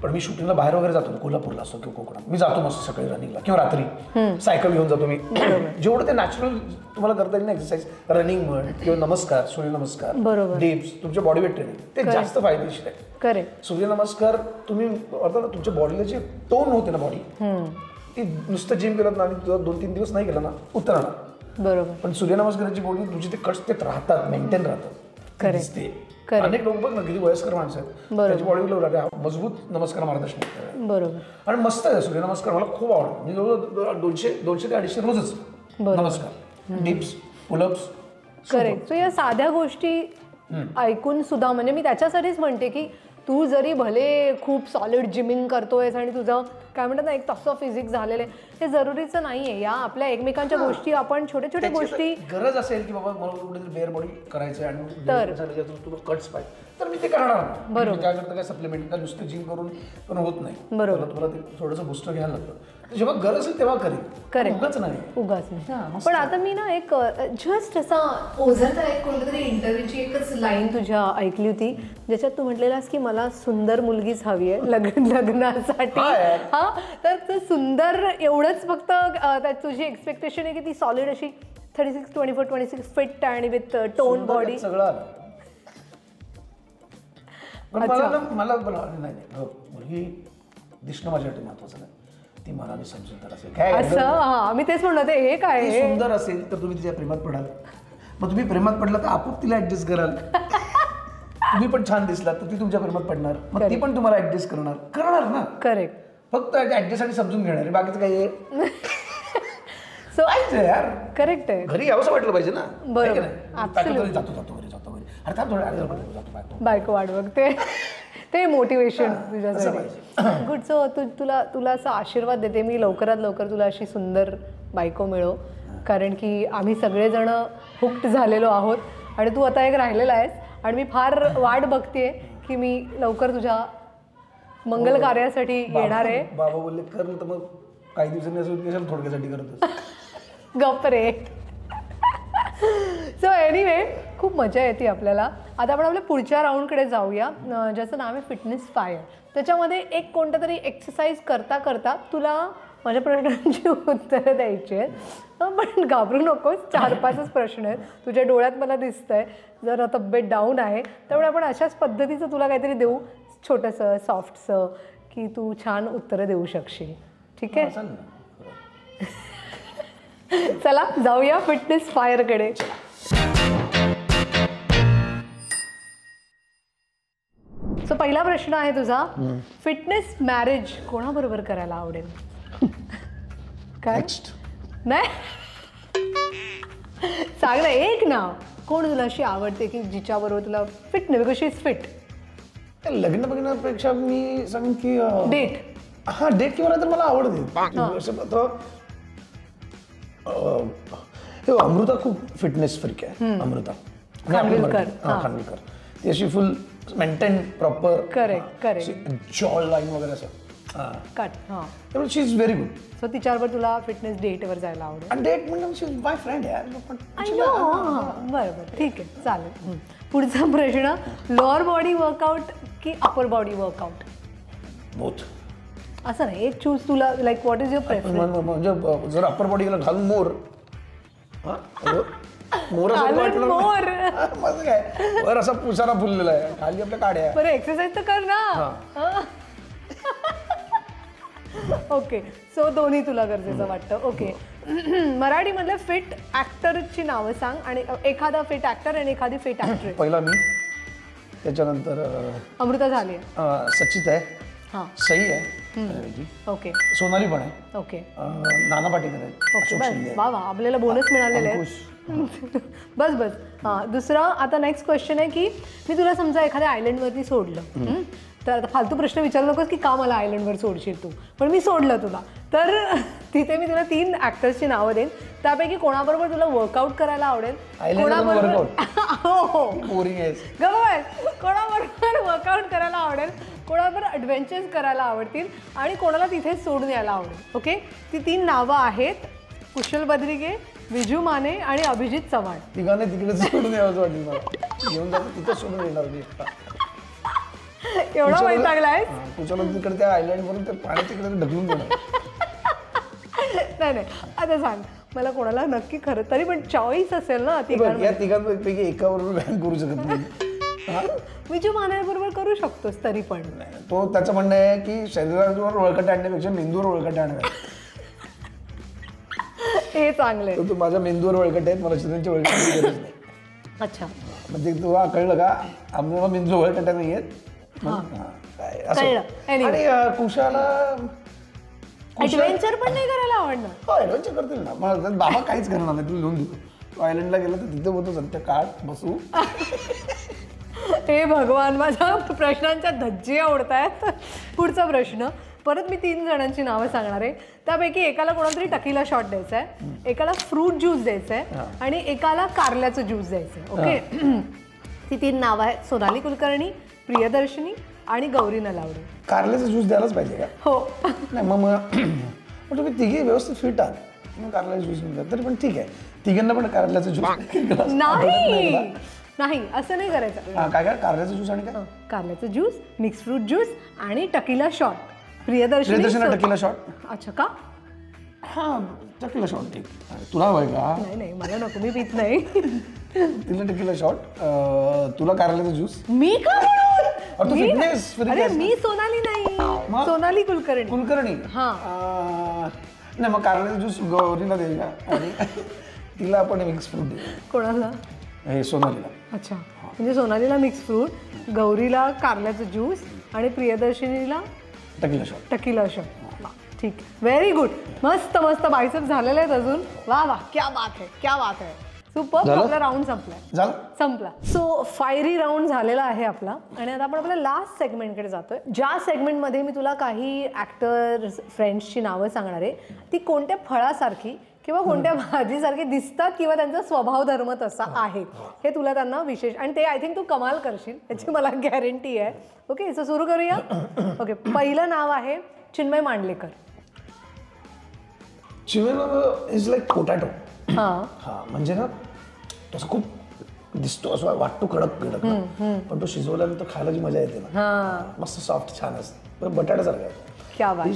पण मी शूटिंगला बाहेर वगैरे जातो, कोल्हापूरला असतो किंवा कोकणात, मी जातो मस्त सकाळी रनिंगला किंवा रात्री सायकल घेऊन जातो मी. जेवढं ते नॅचरल तुम्हाला करता येईल ना एक्सरसाइज, रनिंग म्हण किंवा नमस्कार, सूर्यनमस्कार, डिप्स, तुमच्या बॉडी वेट ट्रेनिंग, ते जास्त फायदेशीर आहे. करेक्ट. सूर्यनमस्कार तुम्ही तुमच्या बॉडीला जे टोन होते ना बॉडी, ती नुसतं जिम केलं ना आणि 2-3 दिवस नाही केलं ना उतरणार. बरोबर. पण सूर्यनमस्काराची बॉडी तुमची ते कट्स ते राहतात, मेंटेन राहतात, दिसते. अनेक लोक बघ ना, किती वयस्कर माणसं आहेत, त्याची बॉडी मजबूत नमस्कार मारत असणार. बरोबर. आणि मस्त आहे सूर्यनमस्कार, मला खूप आवडतो. मी जवळ 200 ते 250 रोजच नमस्कार, डिप्स, पुलअप्स. करेक्ट. सो या साध्या गोष्टी ऐकून सुद्धा, म्हणजे मी त्याच्यासाठीच म्हणते की तू जरी भले खूप सॉलिड जिमिंग करतोयस आणि तुझं काय म्हणतात ना एक तसं फिजिक्स झालेलं आहे, हे जरुरीचं नाहीये. या आपल्या एकमेकांच्या गोष्टी आपण छोट्या गोष्टी, गरज असेल की बाबा मला कुठेतरी बेअर बॉडी करायचं आणि तुला कट्स पाहिजे तर मी ते करणार. बरोबर. काय करतं, काय सप्लिमेंट, नुसतं जिम करून पण होत नाही. बरोबर. तुला ते थोडंसं बूस्टर घ्यायला लागतं. जेव्हा गरज असेल तेव्हा करेल, उगाच नाही. पण आता मी ना एक जस्ट असा ओझरता एक कोणत्यातरी इंटरव्ह्यूची एकच लाईन तुझ्या ऐकली होती, ज्याच्यात तू म्हटलेलास की मला सुंदर मुलगीच हवी आहे लग्नासाठी. हा, तर सुंदर एवढंच फक्त तुझी एक्सपेक्टेशन आहे की ती सॉलिड अशी 36, 24, 26 फिट आणि विथ टोन बॉडी सगळं आलं. मला नाही, मुलगी दिसणं माझ्यासाठी महत्वाचं नाही, ती मनाने समजूतदार असेल. काय असं मी तेच म्हणत होते, हे काय सुंदर असेल तर तुम्ही तिच्या प्रेमात पडाल, मग तुम्ही प्रेमात पडला तर आपोआप तिला ऍडजस्ट कराल. तुम्ही पण छान दिसलात तर ती तुमच्या प्रेमात पडणार, मग ती पण तुम्हाला ऍडजस्ट करणार ना. करेक्ट. फक्त ऍडजस्ट आणि समजून घेणार आहे, बाकीचं काही यार. करेक्ट आहे. घरी यावंसं वाटलं पाहिजे ना. बरोबर. जातो घरी, अरे बायको वाट बघते, ते मोटिवेशन तुझ्यासाठी. गुड. सो तुला असा आशीर्वाद देते मी, लवकरात लवकर तुला अशी सुंदर बायको मिळो, कारण की आम्ही सगळेजण हुक्ड झालेलो आहोत आणि तू आता एक राहिलेला आहेस आणि मी फार वाट बघतेय की मी लवकर तुझ्या मंगल कार्यासाठी येणार आहे. बाबा बोलले कर, तर मग काही दिवसांनी असं कशाला थोडक्यासाठी करतोस. गप्प रे. सो एनिवे खूप मजा येते आपल्याला. आता आपण आपल्या पुढच्या राऊंडकडे जाऊया, ज्याचं नाव आहे फिटनेस फायर. त्याच्यामध्ये एक कोणतं तरी एक्सरसाइज करता करता तुला माझ्या प्रश्नांची उत्तरं द्यायची आहेत. पण घाबरू नकोस, 4-5च प्रश्न आहेत. तुझ्या डोळ्यात मला दिसतंय जरा तब्येत डाऊन आहे, त्यामुळे आपण अशाच पद्धतीचं तुला काहीतरी देऊ, छोटंसं सॉफ्टचं, की तू छान उत्तरं देऊ शकशील. ठीक आहे, चला जाऊया फिटनेस फायरकडे. सो पहिला प्रश्न आहे तुझा, फिटनेस मॅरेज कोणाबरोबर करायला आवडेल? काय नाही सांग ना, एक नाव. कोण तुला अशी आवडते की जिच्याबरोबर तुला फिट नाही, बिकॉज शी इज फिट? लग्न बघण्यापेक्षा मी सांगेन की डेट. हा, डेट किंवा तर मला आवडते. अमृता खूप फिटनेस फ्रिक आहे. अमृता खानविलकर, ती अशी फुल मेंटेन प्रॉपर. करेक्ट जॉ लाईन वगैरे असं कट. हां, त्यामुळे शी इज व्हेरी गुड. सो तिच्याबरोबर तुला फिटनेस डेटवर जायला आवडेल? आणि डेट म्हणजे शी इज माय फ्रेंड यार. बरोबर, ठीक आहे, चालेल. पुढचा प्रश्न, लोअर बॉडी वर्कआउट की अपर बॉडी वर्कआउट? बोथ. असं नाही, एक चूज तुला, like what is your preference? म्हणजे जर अप्पर बॉडीला घालून मोर मोर माझं काय, वर असा पुसारा फुललेला आहे, खाली आपल्या काड्या. बरं, एक्सरसाइज तर कर ना. ओके, सो दोन्ही तुला गरजेचं वाटतं. ओके, मराठीमधल्या फिट ॲक्टरची नावं सांग, आणि एखादा फिट ॲक्टर आणि एखादी फिट ॲक्ट्रेस. पहिला मी, त्याच्यानंतर अमृता झाली आहे, सचित आहे, हां, सई आहे, ओके, सोनाली पण आहे, ओके, नाना पाटेकर आहे, अशोक शिंदे आहे. वा वा, आपल्याला बोनस मिळालेले आहे. बस बस. हां, दुसरा आता नेक्स्ट क्वेश्चन आहे की मी तुला समजा एखाद्या आयलंडवरती सोडलं, तर आता फालतू प्रश्न विचारू नकोस की का मला आयलंडवर सोडशील तू, पण मी सोडलं तुला, तर तिथे मी तुला 3 ॲक्टर्सची नावं देईन. त्यापैकी कोणाबरोबर तुला वर्कआउट करायला आवडेल? कोणाबरोबर कोणाबरोबर वर्कआउट करायला आवडेल, कोणाबरोबर ॲडव्हेंचर्स करायला आवडतील, आणि कोणाला तिथे सोडून यायला आवडेल. ओके, ती 3 नावं आहेत, कुशल बद्रिके, विजू माने आणि अभिजित चव्हाण. तिघांनी तिकडे सोडून यावंच वाटेल मला, घेऊन जातो तिथं सोडून येणार मी. एवढा वैतागला आहे कुशाला तिकडे त्या आयलँड वरून ते पाणी तिकडे ढकलून देणार. नाही, आता सांग मला कोणाला नक्की, खरं तरी पण चॉईस असेल ना. या तिघांपैकी एकाबरोबर व्यायाम करू शकत नाही. विजू माने बरोबर करू शकतोस तरी पण. तो त्याचं म्हणणं आहे की शरीरावर वळकट आणण्यापेक्षा मेंदूवर वळकट आणणार. हे चांगले, तू माझ्या मेंदूवर वळकट आहेत, मला शरीराची वळकट गरज नाही. अच्छा, म्हणजे तुला कळलं का, आम्हाला मेंदू वळकट्या नाही आहेत. आणि कुशाला ॲडव्हेंचर पण नाही करायला आवडणार? हो, ॲडव्हेंचर करतील ना. मला बाबा काहीच करणार नाही, तुला लिहून देतो. तू आयलंडला गेला तर तिथे होतो सध्या काढ बसू. हे भगवान, माझ्या प्रश्नांच्या धज्जी आवडत आहेत. पुढचा प्रश्न, परत मी 3 जणांची नावं सांगणार आहे. त्यापैकी एकाला कोणाला तरी टकीला शॉट द्यायचा आहे, एकाला फ्रूट ज्यूस द्यायचा आहे, आणि एकाला कारल्याचं ज्यूस द्यायचं आहे. ओके, ती 3 नावं आहेत, सोनाली कुलकर्णी, प्रियदर्शनी आणि गौरी नलावडे. कारल्याचा ज्यूस द्यायलाच पाहिजे का? हो. नाही, मग तुम्ही तिघे व्यवस्थित फिट आहात, मग कारल्याचा ज्यूस मिळतात तरी पण ठीक आहे. तिघांना पण कारल्याचा ज्यूस नाही, असं नाही करायचं. काय कारल्याचा ज्यूस आणि काय? कारल्याचं ज्यूस, मिक्स फ्रूट ज्यूस आणि tequila shot. Priyadarshini tequila shot. अच्छा, का? हां, टकीला शॉट ठीक. तुला हवंय का? नाही, मला नको, मी पित नाही. तिला टकीला शॉट, तुला कारल्याचा ज्यूस. मी का? अरे मी सोनाली नाही, सोनाली कुलकर्णी. हां, नाही, मग कारल्याचा ज्यूस गौरीला देऊया आणि तिला आपण मिक्स फ्रूट देऊ. कोणाला? हे सोनालीला. अच्छा, म्हणजे सोनालीला मिक्स फ्रूट, गौरीला कारल्याचं ज्यूस आणि प्रियदर्शनीला टकीला शॉट. ठीक, व्हेरी गुड. मस्त मस्त बायसेप झालेले आहेत अजून. वा वा, क्या बात है. सुपर. आपला राऊंड संपला. सो फायरी राऊंड झालेला आहे आपला, आणि आता आपण आपल्या लास्ट सेगमेंटकडे जातोय, ज्या सेगमेंटमध्ये मी तुला काही ॲक्टर्स फ्रेंड्सची नावं सांगणार आहे. ती कोणत्या फळासारखी किंवा कोणत्या भाजीसारखे दिसतात किंवा त्यांचा स्वभाव धर्म तसा आहे हे तुला त्यांना विशेष, आणि ते आय थिंक तू कमाल करशील याची मला गॅरंटी आहे. ओके, सो सुरू करूया. ओके, पहिलं नाव आहे Chinmay Mandlekar. Chinmay is like potato. हां हा म्हणजे ना तसं खूप दिसतो, असं वाटतो कडक कडक पण तो शिजवल्यानंतर खायला जी मजा येते ना, मस्त सॉफ्ट छान असते, बटाट्यासारखं आहे. क्या बात.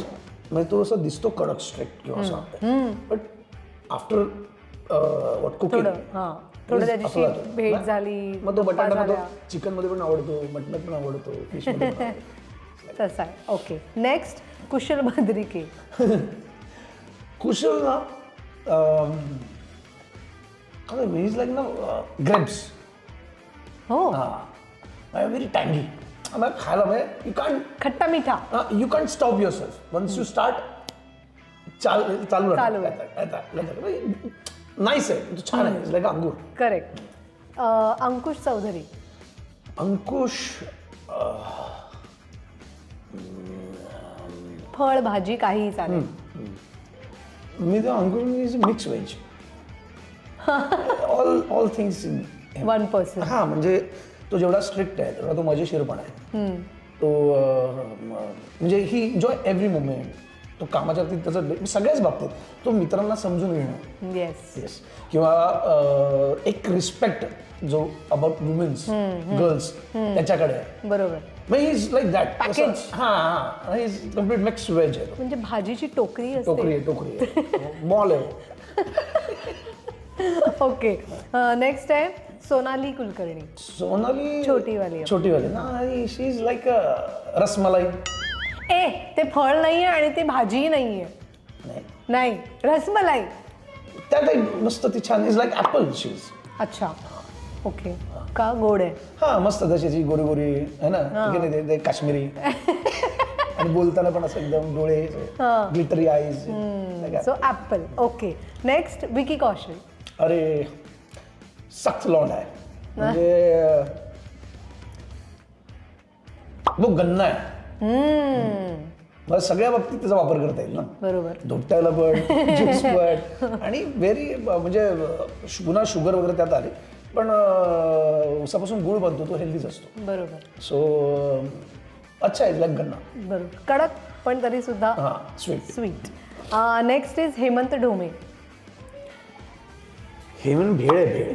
म्हणजे तो असं दिसतो कडक स्ट्रिक्ट किंवा असं, बट आफ्टर व्हॉट कुकिंग थोडं त्याची भेट झाली, मग तो बटाटा चिकन मध्ये पण आवडतो, मटणात पण आवडतो, फिश मध्ये पण आवडतो. तसा आहे. ओके, नेक्स्ट कुशल भद्रिके. कुशल ना इज लाईक ना ग्रेप्स. हो, व्हेरी टँगी. मला खायला म्हणजे यू कांट खट्टा मिठा. You can't stop yourself once you start. चालू नाईस आहे, छान आहे, लाईक अंगूर. करेक्ट. अंकुश चौधरी. अंकुश फळ भाजी काहीही चालेल. मी तर Ankush is mix veg. All things in 1%. हा म्हणजे तो जेवढा स्ट्रिक्ट आहे तेवढा तो मजेशीर पण आहे. तो म्हणजे ही एन्जॉय एव्हरी मोमेंट. तो कामाच्या बाबतीत त्याचं सगळ्याच बाबतीत तो मित्रांना समजून घेणं. Yes yes. किंवा एक रिस्पेक्ट जो अबाउट वुमेन्स गर्ल्स त्याच्याकडे आहे. बरोबर. मग he is like that package. हा इज कम्प्लीट मिक्स व्हेज आहे. म्हणजे भाजीची टोकरी असते. टोकरी आहे मॉल आहे. ओके, नेक्स्ट आहे सोनाली कुलकर्णी. सोनाली छोटीवाली ना, शी इज लाईक रसमलाई. ते फळ नाहीये आणि ते भाजीही नाहीये. नाही, रसमलाई. त्या टाईप मस्त ती छान. Is like apple she is. अच्छा, ओके. का गोड आहे? हा मस्त तशी गोरी गोरी आहे ना, ते काश्मीरी. आणि बोलताना पण असं एकदम डोळे glittery eyes. So apple. Okay, next Vicky Kaushal. अरे सख्त लॉन्ड आहे, म्हणजे तो गन्ना आहे. मला सगळ्या बाबतीत त्याचा वापर करता येईल ना. बरोबर. धोट्याला पण ज्यूस पण आणि व्हेरी म्हणजे पुन्हा शुगर वगैरे त्यात आले, पण उसापासून गुळ बनतो, तो हेल्दीच असतो. बरोबर. सो अच्छा आहे लाईक गन्ना. बरोबर, कडक पण तरी सुद्धा sweet. Next is Hemant Dhome. Hemant भेळ आहे, भेळ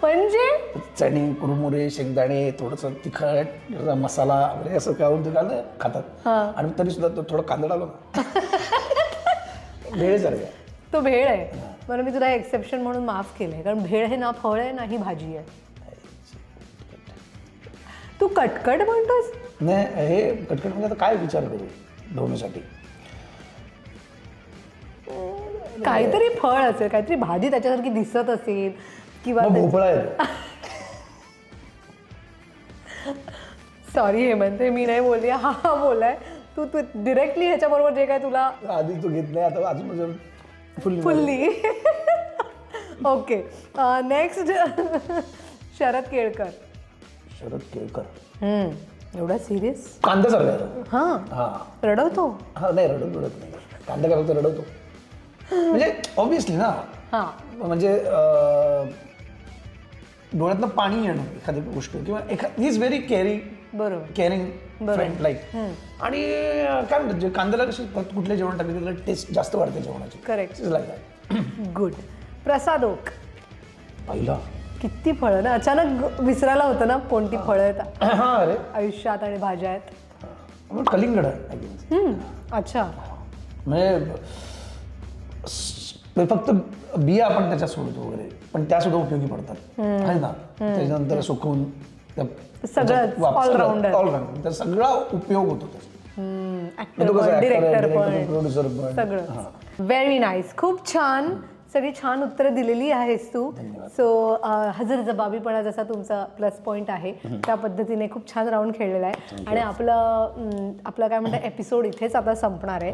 म्हणजे चणे कुरमुरे शेंगदाणे थोडंसं तिखट मसाला वगैरे असं खाऊन खातात. आणि तरी सुद्धा तो थोडं कांदा आलो ना, भेळ सारखं. तो भेळ आहे. बरं, मी तुला एक्सेप्शन म्हणून माफ केलंय, कारण भेळ हे ना फळ आहे ना ही भाजी आहे. तू कटकट म्हणतोस. नाही, हे कटकट म्हणजे आता काय विचार करू ढोण्यासाठी. काहीतरी फळ असेल, काहीतरी भाजी त्याच्यासारखी दिसत असेल किंवा भोपळा आहे. सॉरी हेमंत, मी नाही बोलली, हा बोलाय तू डिरेक्टली ह्याच्याबरोबर जे काय तुला आधी तू घेत नाही, आता अजून fully. Okay, next Sharad Kelkar. Sharad Kelkar एवढा सिरियस. कांदा सारखा. हा, रडवतो. हा नाही, रडत नाही. कांदा करायला तर रडवतो, म्हणजे ऑब्विसली ना. म्हणजे डोळ्यातनं पाणी येणं एखादी गोष्ट, किंवा he is very caring friend like. आणि काय म्हणतात, जे कांद्याला कशी कुठले जेवण टाकले त्याला टेस्ट जास्त वाढते जेवणाची. Correct. Like good. Prasad Oak. पहिला किती फळं ना, अचानक विसरायला होतं ना कोणती फळं आहेत अरे आयुष्यात आणि भाज्या आहेत. कलिंगड आहे. अच्छा, म्हणजे फक्त बिया आपण त्याच्यात सोडतो वगैरे, पण त्या सुद्धा उपयोगी पडतात आहे ना. त्याच्यानंतर सुकवून सगळं ऑलराऊंडर सगळा उपयोग होतो त्याचा. डिरेक्टर पण, प्रोड्युसर पण, सगळं. Very nice. खूप छान, सगळी छान उत्तरं दिलेली आहेस तू. सो हजर जबाबीपणा जसा तुमचा प्लस पॉईंट आहे त्या पद्धतीने खूप छान राऊंड खेळलेला आहे. आणि आपलं काय म्हणतात एपिसोड इथेच आता संपणार आहे.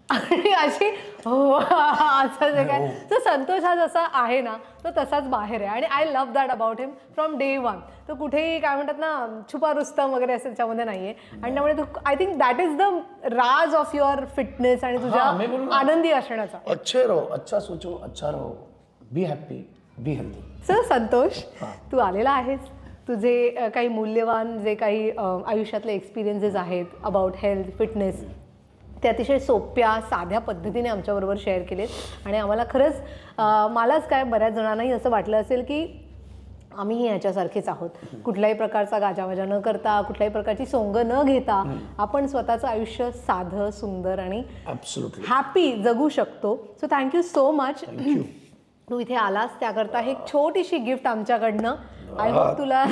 आणि अशी हो असं जे काय तो संतोष हा जसा आहे ना तो तसाच बाहेर आहे आणि I love that about him from day one. तो कुठेही काय म्हणतात ना छुपा रुस्तम वगैरे असं त्याच्यामध्ये नाहीये आणि त्यामुळे तू I think that is the राज ऑफ युअर फिटनेस आणि तुझ्या आनंदी असण्याचा. अच्छे रहो, अच्छा सोचो, अच्छा रहो, be happy, be healthy. Sir Santosh, तू आलेला आहेस. तुझे काही मूल्यवान जे काही आयुष्यातले एक्सपिरियन्सेस आहेत अबाउट हेल्थ फिटनेस ते अतिशय सोप्या साध्या पद्धतीने आमच्याबरोबर शेअर केलेत आणि आम्हाला खरंच मलाच काय बऱ्याच जणांनाही असं वाटलं असेल की आम्हीही ह्याच्यासारखेच आहोत. कुठल्याही प्रकारचा गाजावाजा न करता कुठल्याही प्रकारची सोंग न घेता आपण स्वतःचं आयुष्य साधं सुंदर आणि हॅपी जगू शकतो. So thank you so much. तू इथे आलास त्याकरता एक छोटीशी गिफ्ट आमच्याकडनं. आय होप तुला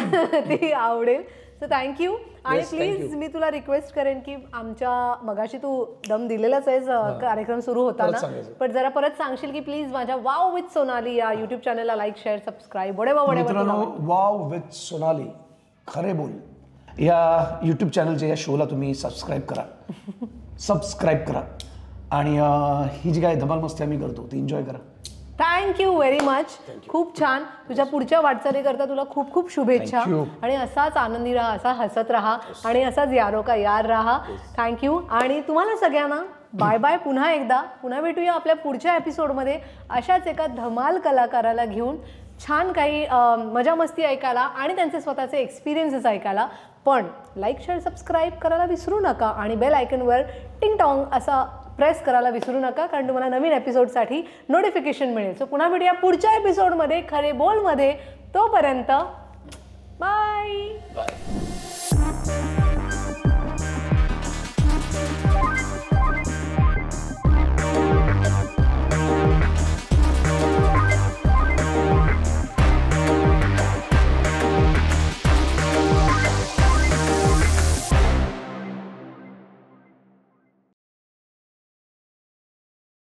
ती आवडेल. So thank you. आणि प्लीज मी तुला रिक्वेस्ट करेन की आमच्या मगाशी तू दम दिलेलाच आहेस कार्यक्रम सुरू होताना पण जरा परत सांगशील की प्लीज माझ्या वाव विथ सोनाली या युट्यूब चॅनलला लाईक शेअर सबस्क्राईब मित्रांनो, वाव विथ सोनाली खरे बोल या युट्यूब चॅनलच्या या शोला तुम्ही सबस्क्राईब करा आणि ही जी काय धमाल मस्ती आम्ही करतो ती एन्जॉय करा. Thank you very much. खूप छान. तुझ्या पुढच्या वाटचालीकरता तुला खूप खूप शुभेच्छा आणि असाच आनंदी राहा, असा हसत राहा आणि असाच यारो का यार राहा. थँक्यू. आणि तुम्हाला सगळ्यांना बाय बाय. पुन्हा भेटूया आपल्या पुढच्या एपिसोडमध्ये अशाच एका धमाल कलाकाराला घेऊन छान काही मजा मस्ती ऐकायला आणि त्यांचे स्वतःचे एक्सपिरियन्सेस ऐकायला. पण लाईक शेअर सबस्क्राईब करायला विसरू नका आणि बेल आयकनवर टिंग टॉंग असा प्रेस करायला विसरू नका कारण तुम्हाला नवीन एपिसोडसाठी नोटिफिकेशन मिळेल. सो पुन्हा भेटूया पुढच्या एपिसोडमध्ये खरे बोलमध्ये. तोपर्यंत